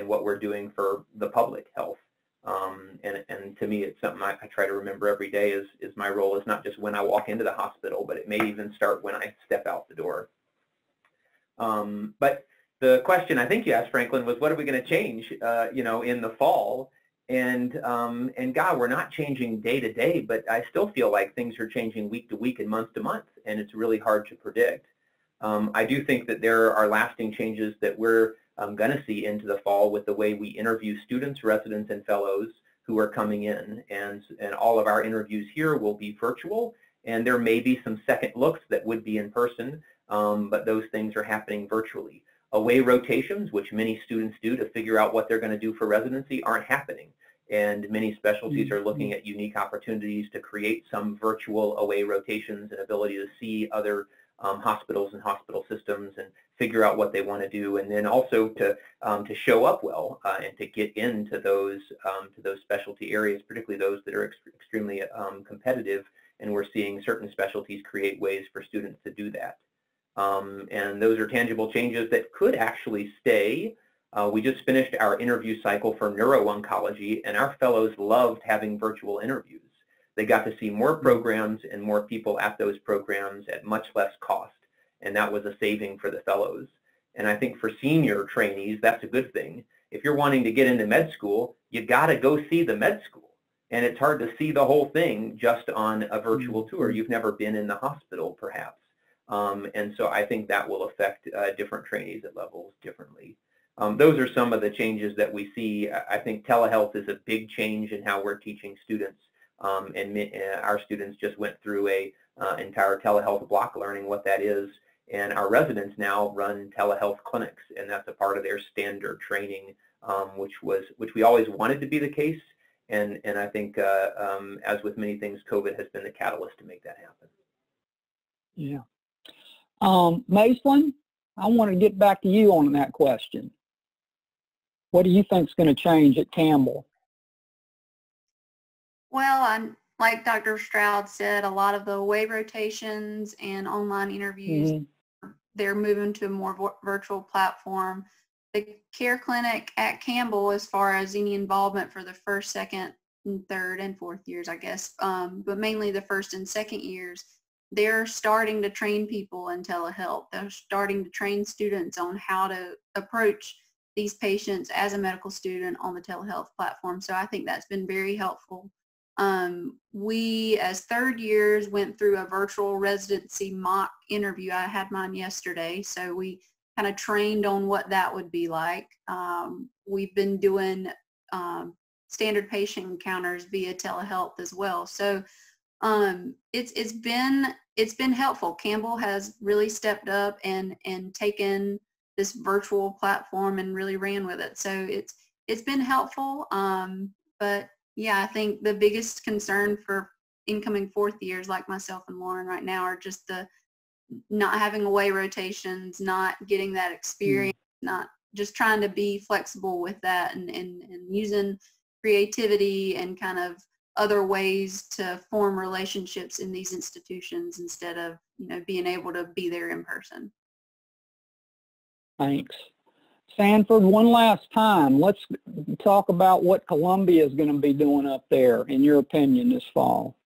S6: what we're doing for the public health. And to me, it's something I try to remember every day is my role is not just when I walk into the hospital, but it may even start when I step out the door. But the question I think you asked, Franklin, was what are we going to change, you know, in the fall? And God, we're not changing day to day, but I still feel like things are changing week to week and month to month, and it's really hard to predict. I do think that there are lasting changes that we're going to see into the fall with the way we interview students, residents, and fellows who are coming in. And all of our interviews here will be virtual, and there may be some second looks that would be in person, but those things are happening virtually. Away rotations, which many students do to figure out what they're going to do for residency, aren't happening. And many specialties are looking at unique opportunities to create some virtual away rotations and ability to see other hospitals and hospital systems and figure out what they want to do, and then also to show up well and to get into those specialty areas, particularly those that are extremely competitive. And we're seeing certain specialties create ways for students to do that. And those are tangible changes that could actually stay. We just finished our interview cycle for neuro-oncology, and our fellows loved having virtual interviews. They got to see more programs and more people at those programs at much less cost, and that was a saving for the fellows. And I think for senior trainees, that's a good thing. If you're wanting to get into med school, you got to go see the med school, and it's hard to see the whole thing just on a virtual tour. You've never been in the hospital, perhaps. And so I think that will affect different trainees at levels differently. Those are some of the changes that we see. I think telehealth is a big change in how we're teaching students. And our students just went through a entire telehealth block learning what that is. And our residents now run telehealth clinics, and that's a part of their standard training, which we always wanted to be the case. And I think, as with many things, COVID has been the catalyst to make that happen.
S2: Yeah. Mason, I want to get back to you on that question. What do you think is going to change at Campbell?
S7: Well, like Dr. Stroud said, a lot of the away rotations and online interviews, they're moving to a more virtual platform. The care clinic at Campbell, as far as any involvement for the first, second, and third, and fourth years, I guess, but mainly the first and second years, they're starting to train people in telehealth. They're starting to train students on how to approach these patients as a medical student on the telehealth platform. So I think that's been very helpful. We, as third years, went through a virtual residency mock interview. I had mine yesterday, so we kind of trained on what that would be like. We've been doing standard patient encounters via telehealth as well. So it's been helpful. Campbell has really stepped up and taken this virtual platform and really ran with it. So it's been helpful. But yeah, I think the biggest concern for incoming fourth years like myself and Lauren right now are just the not having away rotations, not getting that experience, not just trying to be flexible with that and using creativity and kind of other ways to form relationships in these institutions instead of, being able to be there in person.
S2: Thanks. Sanford, one last time, let's talk about what Columbia is going to be doing up there, in your opinion, this fall.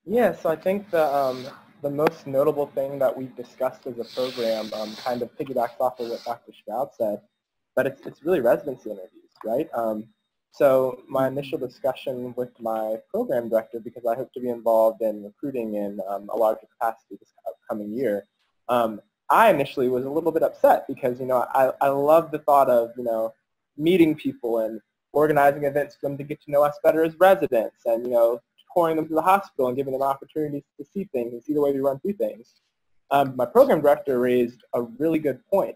S5: Yeah, so I think the most notable thing that we've discussed as a program kind of piggybacks off of what Dr. Stroud said, but it's really residency interviews, right? So my initial discussion with my program director, because I hope to be involved in recruiting in a larger capacity this upcoming year, I initially was a little bit upset because, I love the thought of, meeting people and organizing events for them to get to know us better as residents and, touring them to the hospital and giving them opportunities to see things and see the way we run through things. My program director raised a really good point,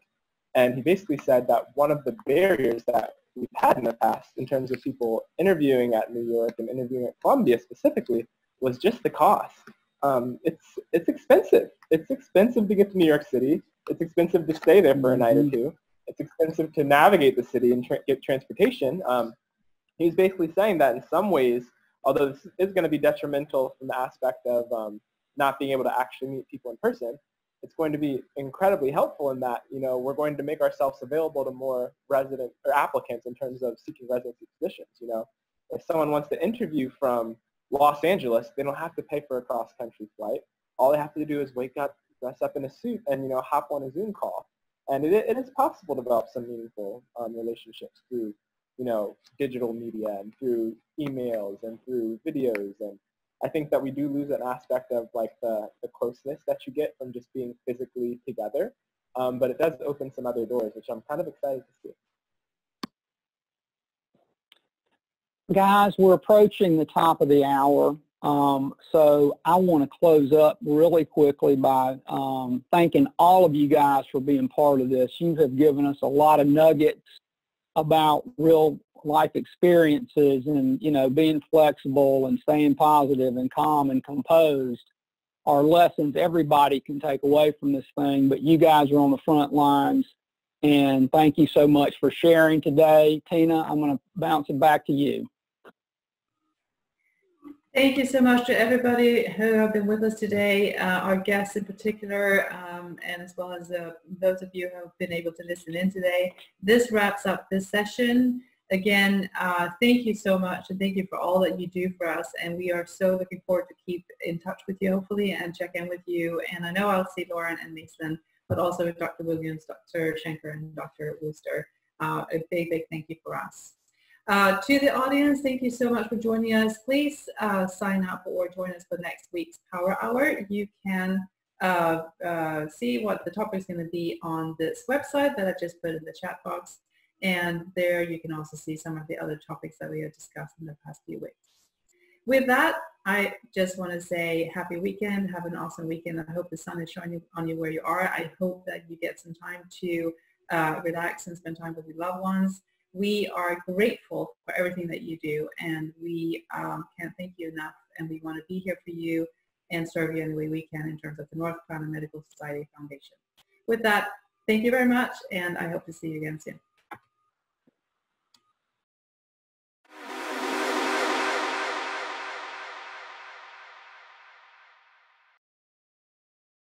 S5: and he basically said that one of the barriers that we've had in the past in terms of people interviewing at New York and interviewing at Columbia specifically was just the cost. It's expensive. It's expensive to get to New York City. It's expensive to stay there for a night or two. It's expensive to navigate the city and get transportation. He was basically saying that in some ways, although this is going to be detrimental from the aspect of not being able to actually meet people in person, it's going to be incredibly helpful in that, we're going to make ourselves available to more resident or applicants in terms of seeking residency positions. If someone wants to interview from Los Angeles, they don't have to pay for a cross-country flight. All they have to do is wake up, dress up in a suit, and hop on a Zoom call. And it is possible to develop some meaningful relationships through digital media and through emails and through videos. And I think that we do lose an aspect of like the closeness that you get from just being physically together. But it does open some other doors, which I'm kind of excited to see.
S2: Guys, we're approaching the top of the hour, so I want to close up really quickly by thanking all of you guys for being part of this. You have given us a lot of nuggets about real life experiences and, being flexible and staying positive and calm and composed are lessons everybody can take away from this thing, but you guys are on the front lines, and thank you so much for sharing today. Tina, I'm going to bounce it back to you.
S1: Thank you so much to everybody who have been with us today, our guests in particular, and as well as those of you who have been able to listen in today. This wraps up this session. Again, thank you so much, and thank you for all that you do for us, and we are so looking forward to keep in touch with you, hopefully, and check in with you. And I know I'll see Lauren and Mason, but also with Dr. Williams, Dr. Schanker, and Dr. Wooster. A big, big thank you for us. To the audience, thank you so much for joining us. Please sign up or join us for next week's Power Hour. You can see what the topic is going to be on this website that I just put in the chat box. And there you can also see some of the other topics that we have discussed in the past few weeks. With that, I just want to say happy weekend. Have an awesome weekend. I hope the sun is shining on you where you are. I hope that you get some time to relax and spend time with your loved ones. we are grateful for everything that you do, and we can't thank you enough, and we want to be here for you and serve you any way we can in terms of the North Carolina Medical Society Foundation. With that, thank you very much, and I hope to see you again soon.